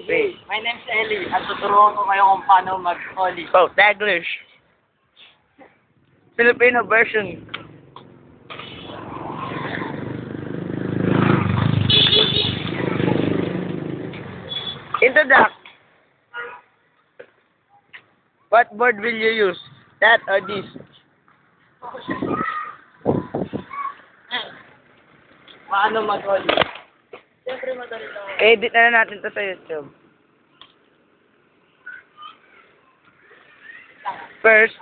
Wait. My name's Ellie at tuturuan ko kayo kung paano mag-ollie. Oh, Taglish. Filipino version. Introduct. What board will you use? That or this? Paano mag-ollie? Siyempre madali lang. Edit na natin to sa YouTube. First.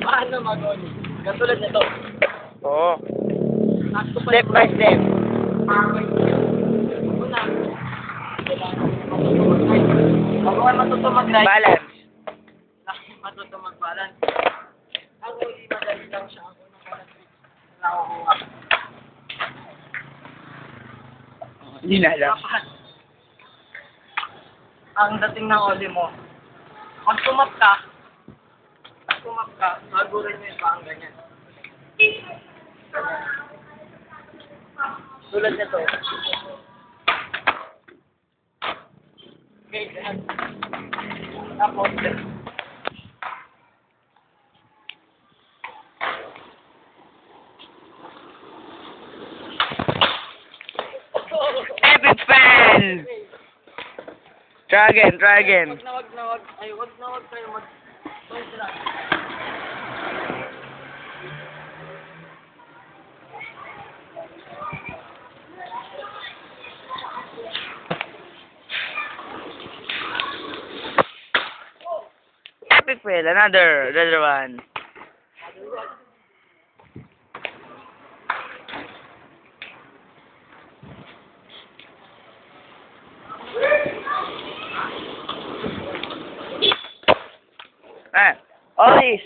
Paano mag-ollie? Katulad nito. Oo. Ask ko pa Step by step. Una. Ako ay matuto mag-ride. Balance. Matuto mag-balance. Ang ollie madali lang siya. Ang unang balance na nakukuha. Hindi na alam. Dapat, ang dating ng ollie mo, pag tumap ka, sagurin mo yung pang ganyan. Tulad nito. Okay, yan. Tapos, Epic fan! Try again. wag na wag kayo mag... Wait lang. Epic fail. Another one. All this.